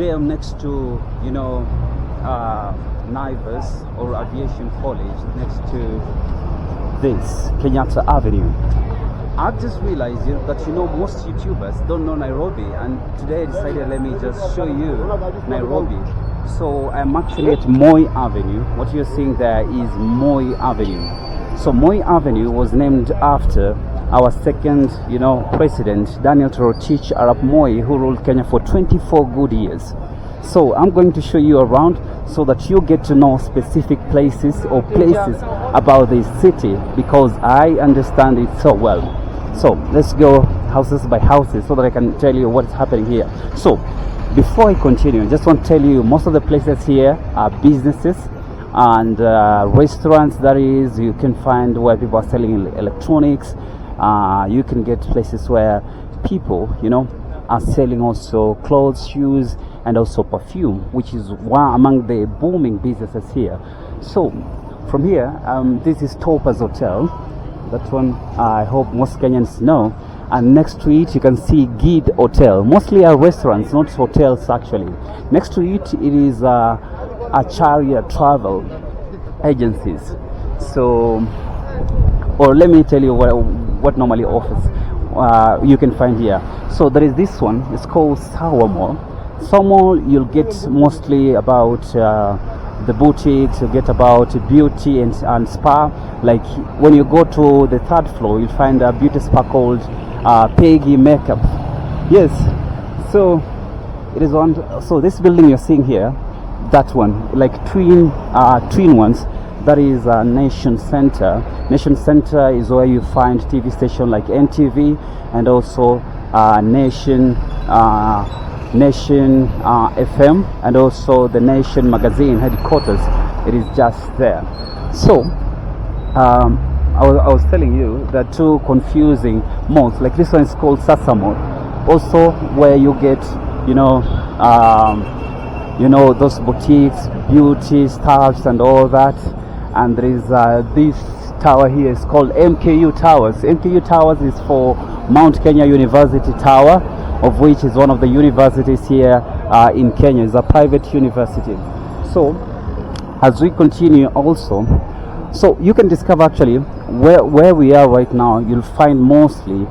today I'm next to, you know, Naivas or Aviation College, next to this Kenyatta Avenue. I've just realized that, you know, most YouTubers don't know Nairobi, and today I decided let me just show you Nairobi. So I'm actually at Moi Avenue. What you're seeing there is Moi Avenue. So Moi Avenue was named after our second, you know, president, Daniel Toroitich Arap Moi, who ruled Kenya for 24 good years. So I'm going to show you around so that you get to know specific places or places about this city, because I understand it so well. So let's go houses by houses so that I can tell you what's happening here. So before I continue, I just want to tell you most of the places here are businesses and restaurants. That is, you can find where people are selling electronics. You can get places where people, you know, are selling also clothes, shoes, and also perfume, which is one among the booming businesses here. So from here, this is Topaz Hotel. That one I hope most Kenyans know. And next to it you can see Gid Hotel. Mostly are restaurants, not hotels actually. Next to it, it is Acharya Travel Agencies. So, or let me tell you what normally offers you can find here. So there is this one, it's called Sawa Mall. Sawa Mall, you'll get mostly about the boutiques, you get about beauty and spa. Like when you go to the third floor, you'll find a beauty spa called Peggy Makeup. Yes, so it is on. So this building you're seeing here, that one, like twin ones, that is Nation Center. Nation Center is where you find TV station like NTV and also Nation FM, and also the Nation magazine headquarters. It is just there. So I was telling you that two confusing malls. Like this one is called Sasa Mall, also where you get, you know, those boutiques, beauty stuffs and all that. And there is this tower here is called MKU Towers. MKU Towers is for Mount Kenya University Tower, of which is one of the universities here in Kenya. It's a private university. So as we continue also, so you can discover actually where we are right now, you'll find mostly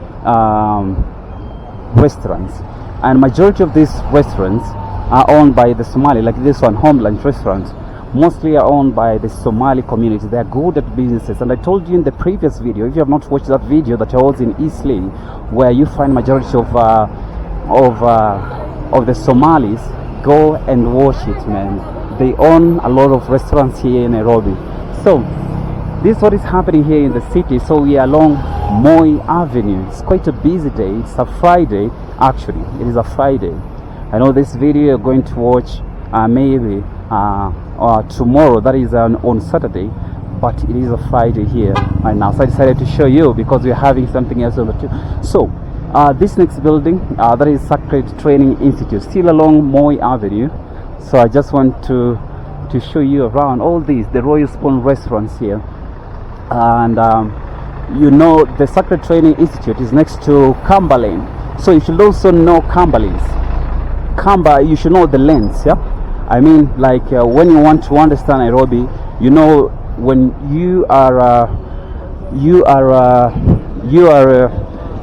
restaurants, and majority of these restaurants are owned by the Somali, like this one, Homeland Restaurants, mostly are owned by the Somali community. They are good at businesses, and I told you in the previous video, if you have not watched that video, that I was in Eastleigh, where you find majority of the Somalis. Go and watch it, man. They own a lot of restaurants here in Nairobi. So this is what is happening here in the city. So we are along Moi Avenue. It's quite a busy day. It's a Friday, actually. It is a Friday. I know this video you're going to watch maybe tomorrow, that is on Saturday, but it is a Friday here right now. So I decided to show you because we're having something else on the too. So this next building, that is Sacred Training Institute, still along Moi Avenue. So I just want to show you around all these, the Royal Spoon restaurants here. And you know, the Sacred Training Institute is next to Kamba Lane. So you should also know Kamba lanes. Kamba, you should know the lanes, yeah? I mean, like when you want to understand Nairobi, you know, when you are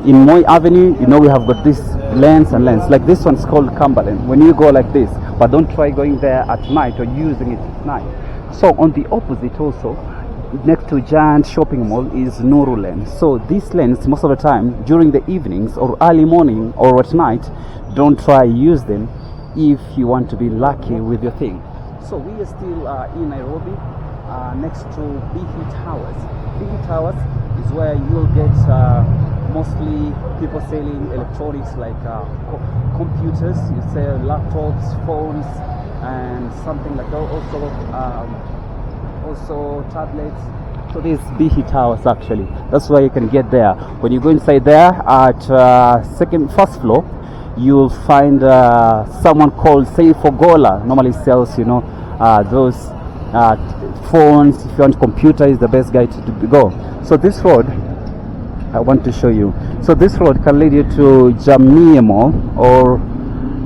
in Moi Avenue, you know we have got this lanes and lanes. Like this one's called Kamba Lane. When you go like this, but don't try going there at night or using it at night. So on the opposite also, next to giant shopping mall, is Nuru Lane. So these lanes, most of the time during the evenings or early morning or at night, don't try use them if you want to be lucky with your thing. So we are still in Nairobi, next to Bihi Towers. Bihi Towers is where you'll get mostly people selling electronics like computers, you sell laptops, phones, and something like that. Also tablets. So this is Bihi Towers actually. That's where you can get there. When you go inside there at first floor, you'll find someone called Seifogola. Normally sells, you know, those phones. If you want computer, is the best guy to go. So this road, I want to show you. So this road can lead you to Jamia Mall, or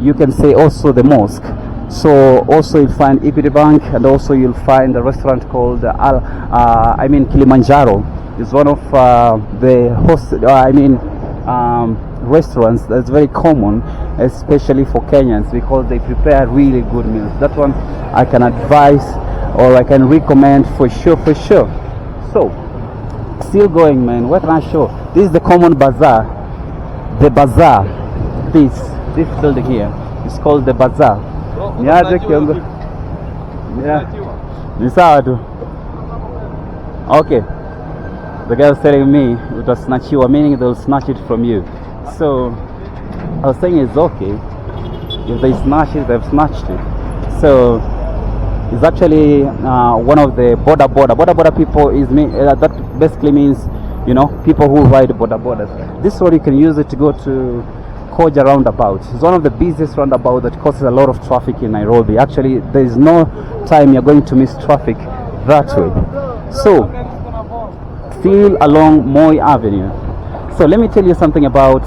you can say also the mosque. So also you'll find Equity Bank, and also you'll find a restaurant called Kilimanjaro. It's one of the restaurants that's very common, especially for Kenyans, because they prepare really good meals. That one I can advise, or I can recommend for sure. So still going, man. What can I show? This is the common bazaar. The bazaar. This building here is called the bazaar. Yeah. Okay. The guy was telling me it was snatch you, meaning they'll snatch it from you. So I was saying it's okay. If they snatch it, they've snatched it. So it's actually one of the border people is that basically means, you know, people who ride borders. This road you can use it to go to Koja Roundabout. It's one of the busiest roundabout that causes a lot of traffic in Nairobi. Actually, there is no time you're going to miss traffic that way. So still along Moi Avenue. So let me tell you something about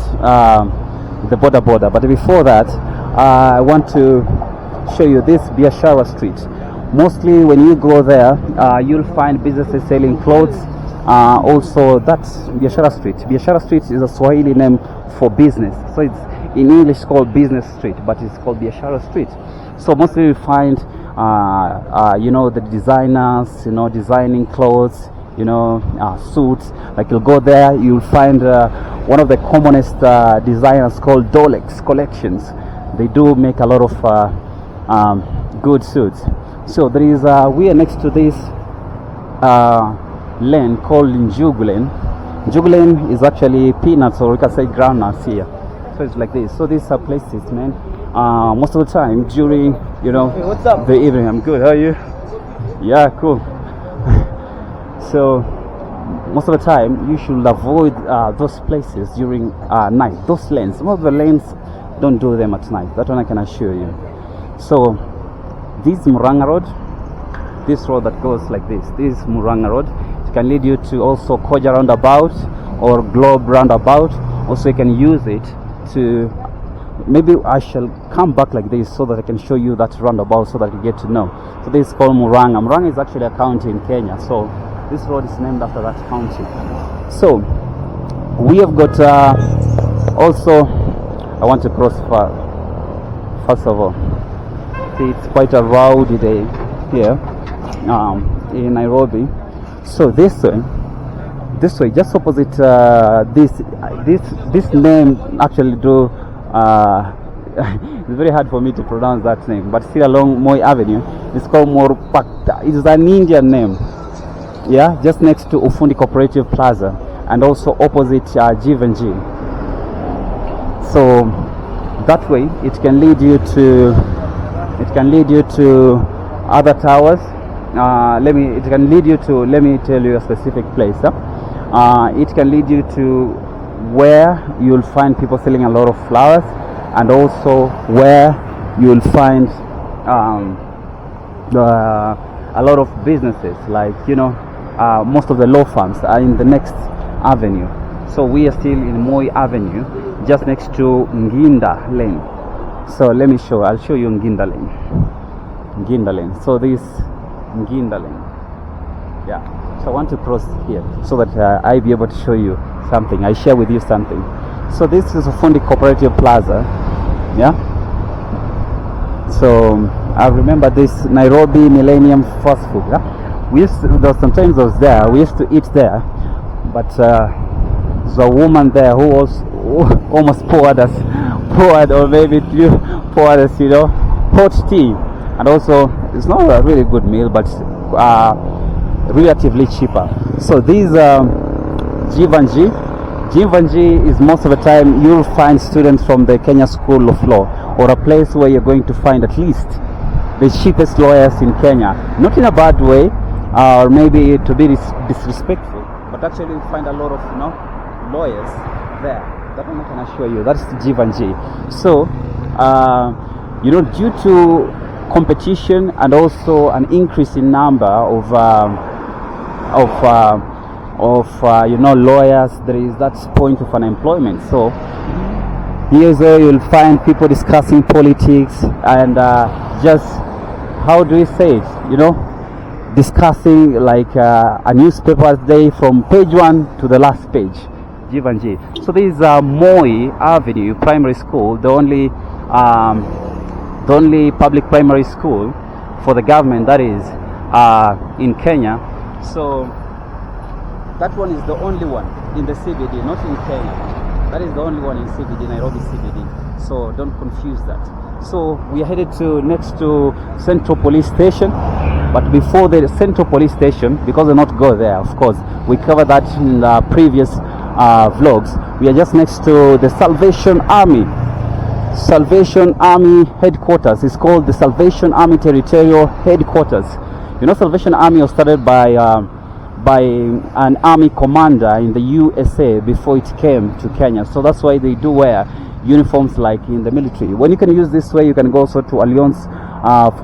the border. But before that, I want to show you this Biashara Street. Mostly when you go there, you'll find businesses selling clothes. Also, that's Biashara Street. Biashara Street is a Swahili name for business. So it's in English called Business Street, but it's called Biashara Street. So mostly you find, the designers, designing clothes, suits. Like you'll go there, you'll find one of the commonest designers called Dolex Collections. They do make a lot of good suits. So there is we are next to this lane called Njugu Lane. Njugu Lane is actually peanuts, or we can say groundnuts here. So it's like this. So these are places, man. Most of the time during Hey, what's up? the evening. I'm good. How are you? Yeah, cool. So most of the time you should avoid those places during night. Those lanes, some of the lanes, don't do them at night. That one I can assure you. So this Muranga Road, this road that goes like this is Muranga Road. It can lead you to also Koja Roundabout or Globe Roundabout. Also you can use it to, maybe I shall come back like this so that I can show you that roundabout so that you get to know. So this is called Muranga. Muranga is actually a county in Kenya. So this road is named after that county. So we have got also, I want to cross first of all. See, it's quite a rowdy day here in Nairobi. So this way, just opposite this name actually do it's very hard for me to pronounce that name, but still along Moi Avenue, it's called Morpakta. It's an Indian name. Yeah, just next to Ufundi Cooperative Plaza, and also opposite G&G. So that way it can lead you to other towers. Let me tell you a specific place. It can lead you to where you'll find people selling a lot of flowers, and also where you'll find a lot of businesses, like most of the law firms are in the next avenue. So we are still in Moi Avenue, just next to Nginda Lane. So let me I'll show you Nginda Lane. So this Nginda Lane. Yeah. So I want to cross here so that I'll be able to show you something. I share with you something. So this is Ufundi Cooperative Plaza. Yeah. So I remember this Nairobi Millennium Fast Food. Yeah? Sometimes I was there. We used to eat there, but there's a woman there who almost poured us hot tea, and also it's not a really good meal, but relatively cheaper. So these G&G is most of the time you'll find students from the Kenya School of Law, or a place where you're going to find at least the cheapest lawyers in Kenya. Not in a bad way, or maybe to be disrespectful, but actually you find a lot of lawyers there. That one I can assure you. That's G&G. So due to competition and also an increase in number of lawyers, there is that point of unemployment. So Here is where you'll find people discussing politics and just, how do we say it, you know, discussing like a newspaper day from page 1 to the last page. Jivanji. So this is Moi Avenue Primary School, the only public primary school for the government that is in Kenya. So that one is the only one in the CBD, not in Kenya. That is the only one in CBD, Nairobi CBD. So don't confuse that. So we are headed next to Central Police Station. But before the Central Police Station, because we'll not go there, of course, we covered that in the previous vlogs. We are just next to the Salvation Army headquarters. It's called the Salvation Army Territorial Headquarters. You know, Salvation Army was started by an army commander in the USA before it came to Kenya. So that's why they do wear uniforms like in the military. When you can use this way, you can go also to Alliance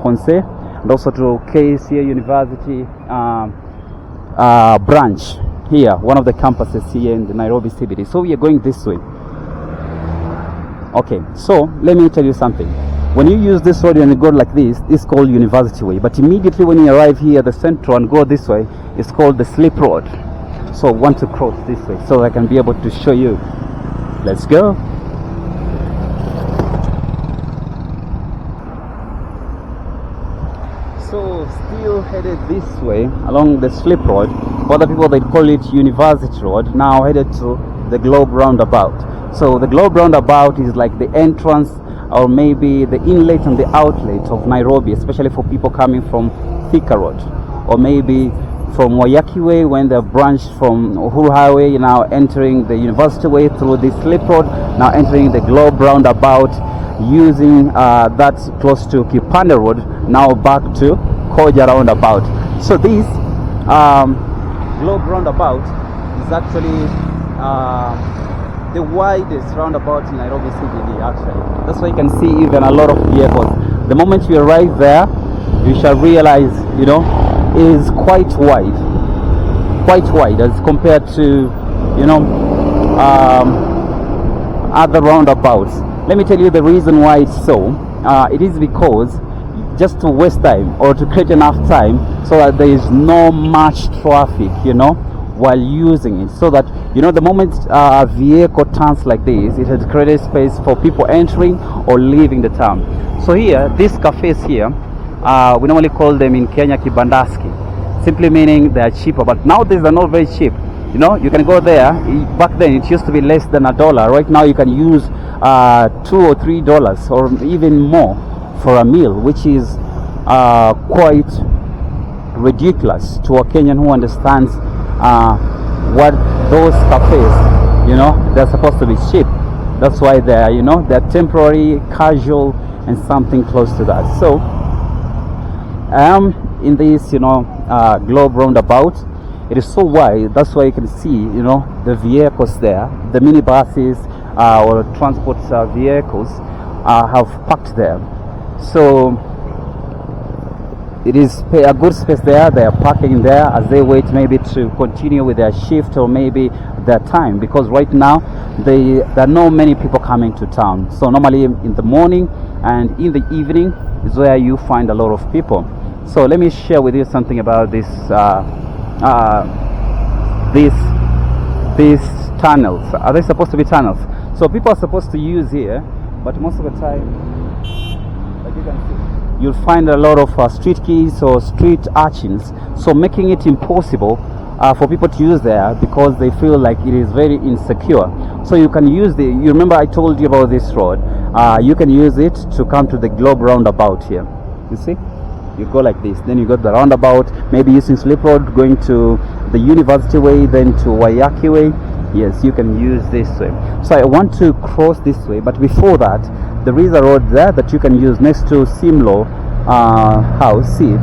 Francais and also to KCA University branch here, one of the campuses here in the Nairobi CBD. So we are going this way. Okay, so let me tell you something. When you use this road and you go like this, it's called University Way. But immediately when you arrive here at the central and go this way, it's called the Slip Road. So I want to cross this way so I can be able to show you. Let's go. So still headed this way along the Slip Road. For other people they call it University Road. Now headed to the Globe Roundabout. So the Globe Roundabout is like the entrance or maybe the inlet and the outlet of Nairobi, especially for people coming from Thika Road or maybe from Wayaki Way when they're branched from Uhuru Highway, now entering the University Way through the Slip Road, now entering the Globe Roundabout using that close to Kipande Road, now back to Koja Roundabout. So this Globe Roundabout is actually the widest roundabout in Nairobi CBD actually. That's why you can see even a lot of vehicles. The moment you arrive there, you shall realize, you know, it is quite wide as compared to, you know, other roundabouts. Let me tell you the reason why it's so. It is because just to waste time or to create enough time so that there is no much traffic, you know, while using it, so that, you know, the moment a vehicle turns like this, it has created space for people entering or leaving the town. So here, these cafes here, we normally call them in Kenya kibandaski, simply meaning they are cheaper. But nowadays they're not very cheap. You know, you can go there. Back then it used to be less than $1. Right now you can use $2 or $3 or even more for a meal, which is quite ridiculous to a Kenyan who understands what those cafes, you know, they're supposed to be cheap. That's why they're, you know, they're temporary, casual, and something close to that. So in this, you know, Globe Roundabout, it is so wide. That's why you can see, you know, the vehicles there, the minibuses or transport vehicles have parked there. So it is a good space there. They are parking there as they wait maybe to continue with their shift or maybe their time, because right now there are not many people coming to town. So normally in the morning and in the evening is where you find a lot of people. So let me share with you something about this these tunnels. Are they supposed to be tunnels? So people are supposed to use here, but most of the time, like you can see, you'll find a lot of street kids or street urchins, so making it impossible for people to use there because they feel like it is very insecure. So you can use you remember I told you about this road, you can use it to come to the Globe Roundabout here. You see, you go like this, then you got the roundabout, maybe using Slip Road going to the University Way, then to Wayaki Way. Yes, you can use this way. So I want to cross this way, but before that there is a road there that you can use next to Simlo house seed.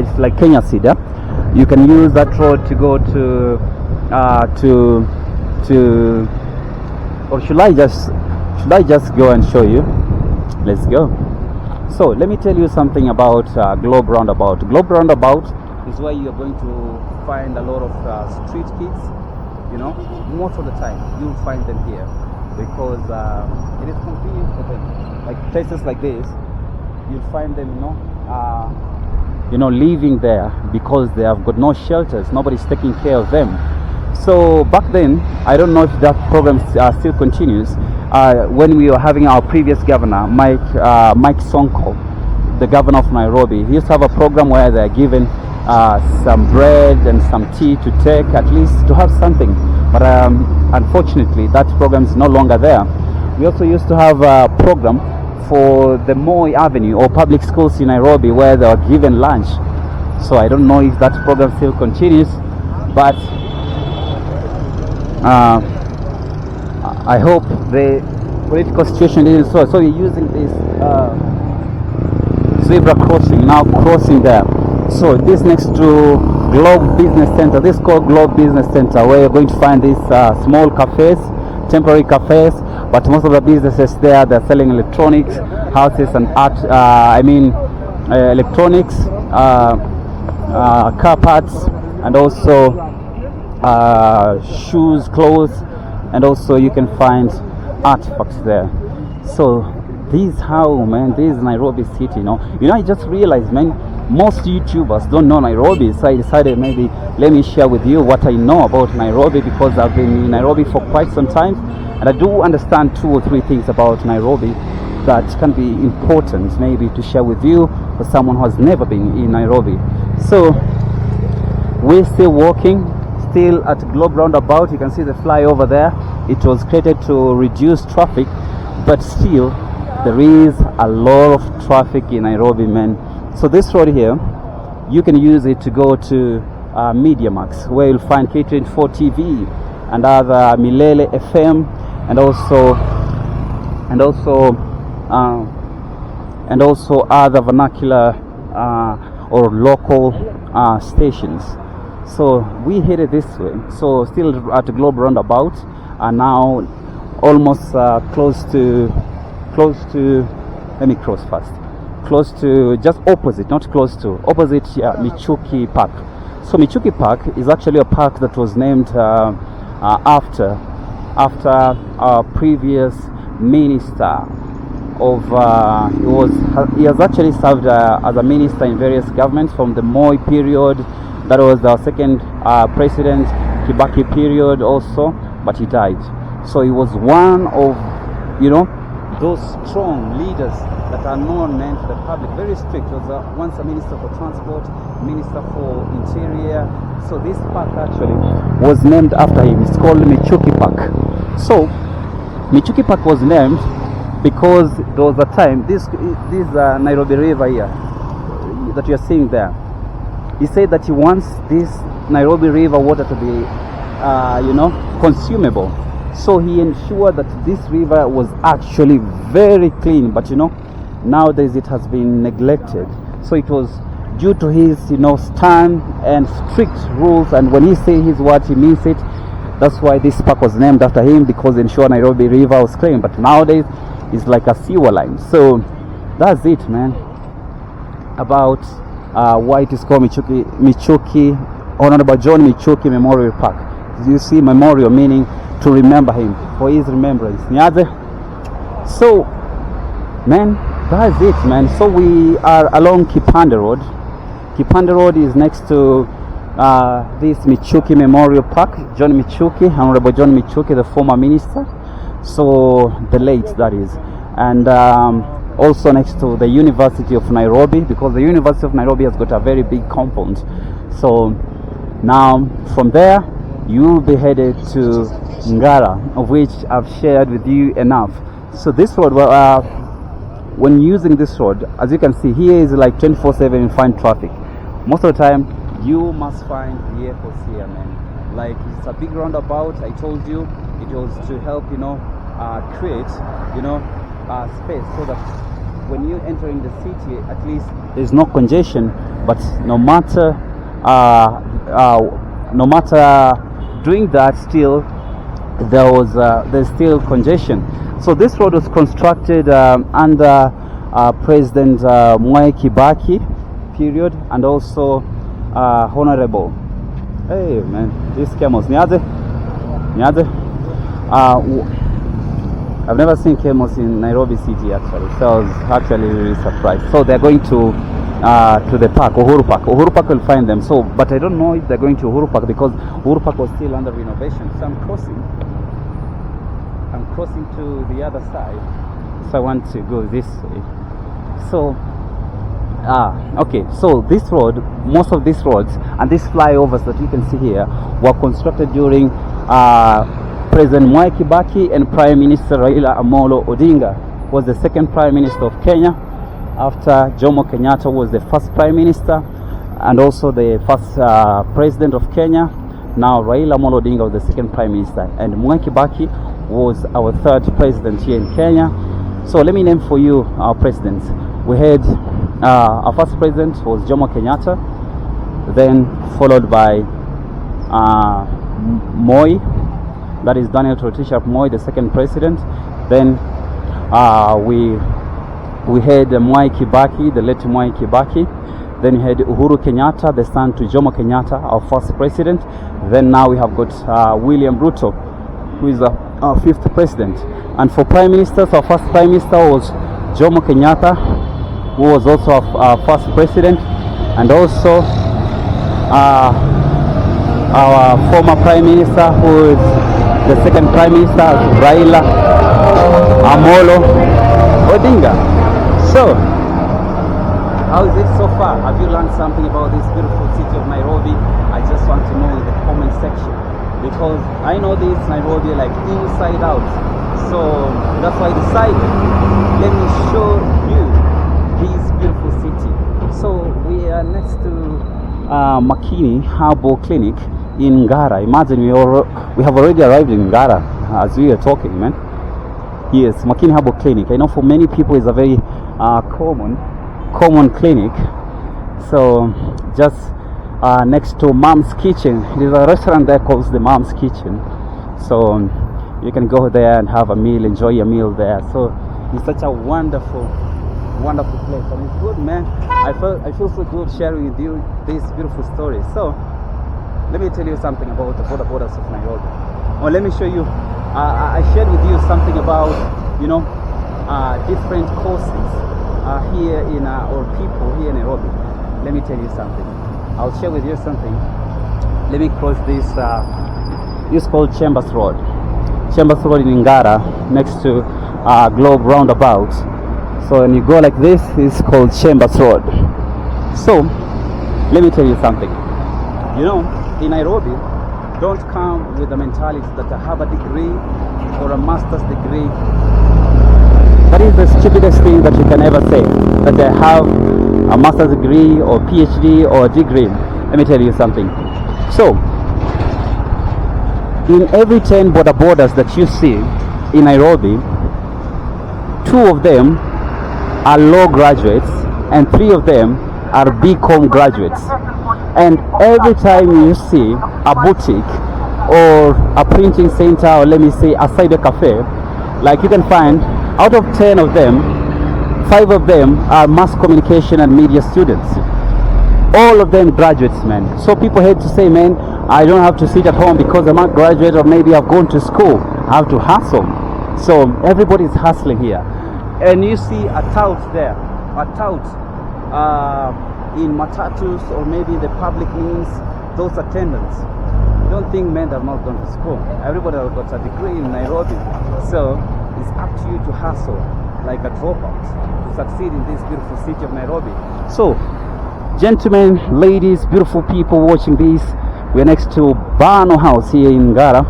It's like Kenya seed, yeah? You can use that road to go to or should I just go and show you? Let's go. So let me tell you something about Globe Roundabout. Globe Roundabout is where you are going to find a lot of street kids. You know, most of the time you'll find them here. because it is convenient for them. Like places like this, you'll find them, living there because they have got no shelters. Nobody's taking care of them. So back then, I don't know if that program still continues. When we were having our previous governor, Mike Sonko, the governor of Nairobi, he used to have a program where they're given some bread and some tea to take, at least to have something. But unfortunately, that program is no longer there. We also used to have a program for the Moi Avenue or public schools in Nairobi where they were given lunch. So I don't know if that program still continues, but I hope the political situation isn't so. So you're using this zebra crossing, now crossing there. So this next to Globe Business Center, this is called Globe Business Center, where you're going to find these small cafes, temporary cafes, but most of the businesses there, they're selling electronics, houses and art, electronics, car parts, and also shoes, clothes, and also you can find artifacts there. So this is Nairobi city, I just realized, man, most YouTubers don't know Nairobi, so I decided maybe let me share with you what I know about Nairobi, because I've been in Nairobi for quite some time and I do understand 2 or 3 things about Nairobi that can be important maybe to share with you for someone who has never been in Nairobi. So we're still walking, still at Globe Roundabout. You can see the flyover there. It was created to reduce traffic, but still there is a lot of traffic in Nairobi, man. So this road here, you can use it to go to Media Max, where you'll find K24 TV and other Milele FM, and also other vernacular or local stations. So we headed this way. So still at the Globe Roundabout, and now almost close to. Let me cross fast. Close to, just opposite, not close to, opposite Michuki Park. So Michuki Park is actually a park that was named after our previous minister of he has actually served as a minister in various governments from the Moi period. That was the second president Kibaki period also, but he died. So he was one of those strong leaders that are known to the public, very strict. He was once a minister for transport, minister for interior. So this park actually was named after him. It's called Michuki Park. So Michuki Park was named because there was a time, this Nairobi River here that you are seeing there, he said that he wants this Nairobi River water to be consumable. So he ensured that this river was actually very clean, but nowadays it has been neglected. So it was due to his stern and strict rules, and when he says his word, he means it. That's why this park was named after him, because ensure Nairobi River was clean. But nowadays it's like a sewer line. So that's it, man, about why it is called Michuki, Honorable John Michuki Memorial Park. You see, memorial meaning to remember him, for his remembrance. So man, that's it, man. So we are along Kipande Road. Kipande Road is next to this Michuki Memorial Park. John Michuki, Honorable John Michuki, the former minister, so the late, that is. And also next to the University of Nairobi, because the University of Nairobi has got a very big compound. So now from there you'll be headed to Ngara, of which I've shared with you enough. So this road, when using this road, as you can see here, is like 24/7 you find traffic. Most of the time you must find vehicles here, man. Like, it's a big roundabout. I told you it was to help create space, so that when you're entering the city, at least there's no congestion. But no matter doing that, still there's still congestion. So this road was constructed under President Mwai Kibaki period, and also Honorable, hey man, this camels I've never seen camels in Nairobi city actually, so I was actually really surprised. So they're going to the park, Uhuru Park. Uhuru Park will find them. So, but I don't know if they're going to Uhuru Park because Uhuru Park was still under renovation. So I'm crossing to the other side. So I want to go this way. So, okay. So this road, most of these roads and these flyovers that you can see here were constructed during President Mwai Kibaki and Prime Minister Raila Amolo Odinga was the second Prime Minister of Kenya, after Jomo Kenyatta was the first Prime Minister and also the first President of Kenya. Now Raila Amolo Odinga was the second Prime Minister, and Mwai Kibaki was our third President here in Kenya. So let me name for you our presidents. We had our first President was Jomo Kenyatta, then followed by Moi, that is Daniel Torotich Moi, the second President. Then we had Mwai Kibaki, the late Mwai Kibaki. Then we had Uhuru Kenyatta, the son to Jomo Kenyatta, our first president. Then now we have got William Ruto, who is our fifth president. And for prime ministers, our first prime minister was Jomo Kenyatta, who was also our first president, and also our former prime minister, who is the second prime minister, Raila Amolo Odinga. So, how is it so far? Have you learned something about this beautiful city of Nairobi? I just want to know in the comment section, because I know this Nairobi like inside out. So that's why I decided, let me show you this beautiful city. So we are next to Makini Herbal Clinic in Ngara. Imagine we have already arrived in Ngara as we are talking, man. Yes, Makini Herbal Clinic. I know for many people it's a very common clinic. So just next to Mom's Kitchen. It is a restaurant there called the Mom's Kitchen. So you can go there and have a meal, enjoy your meal there. So it's such a wonderful place, and it's good, man. I feel so good sharing with you this beautiful story. So let me tell you something about the borders of Nairobi. Well, let me show you. I shared with you something about different courses here in or people here in Nairobi. Let me tell you something. I'll share with you something. Let me cross this. This is called Chambers Road. Chambers Road in Ngara, next to Globe Roundabout. So when you go like this, it's called Chambers Road. So let me tell you something. In Nairobi, don't come with the mentality that I have a degree or a master's degree. That is the stupidest thing that you can ever say, that I have a master's degree or PhD or degree. Let me tell you something. So in every 10 borders that you see in Nairobi, 2 of them are law graduates and 3 of them are BCom graduates. And every time you see a boutique or a printing center, or let me say a cyber cafe, like you can find, out of 10 of them, 5 of them are mass communication and media students. All of them graduates, man. So people hate to say, man, I don't have to sit at home because I'm not graduate, or maybe I've gone to school. I have to hustle. So everybody's hustling here. And you see a tout there, a tout in matatus or maybe the public means, those attendants. Don't think men that are not going to school. Everybody has got a degree in Nairobi. So it's up to you to hustle like a dropout to succeed in this beautiful city of Nairobi. So, gentlemen, ladies, beautiful people watching this, we're next to Bano House here in Ngara.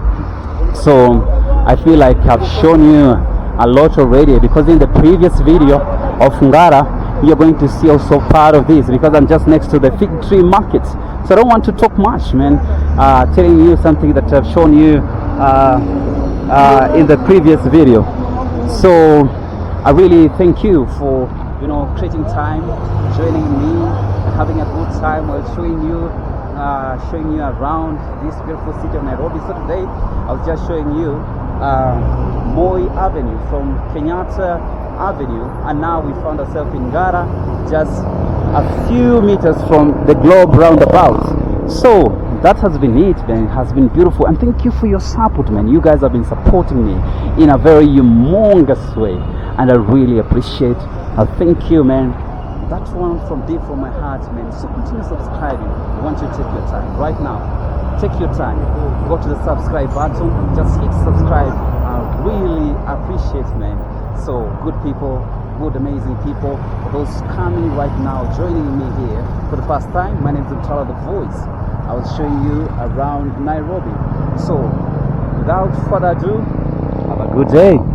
So I feel like I've shown you a lot already, because in the previous video of Ngara, you're going to see also part of this, because I'm just next to the fig tree market. So I don't want to talk much, man. Telling you something that I've shown you in the previous video. So I really thank you for creating time, joining me, having a good time while showing you around this beautiful city of Nairobi. So today I was just showing you Moi Avenue from Kenyatta Avenue, and now we found ourselves in Ngara, just a few meters from the Globe Roundabout. So that has been it, man. It has been beautiful, and thank you for your support, man. You guys have been supporting me in a very humongous way, and I really appreciate. Thank you, man. That one from deep from my heart, man. So continue subscribing. I want you to take your time right now. Take your time. Go to the subscribe button. Just hit subscribe. I really appreciate, man. So good people, good amazing people. Those coming right now, joining me here for the first time. My name is Tala the Voice. I was showing you around Nairobi. So without further ado, have a good day.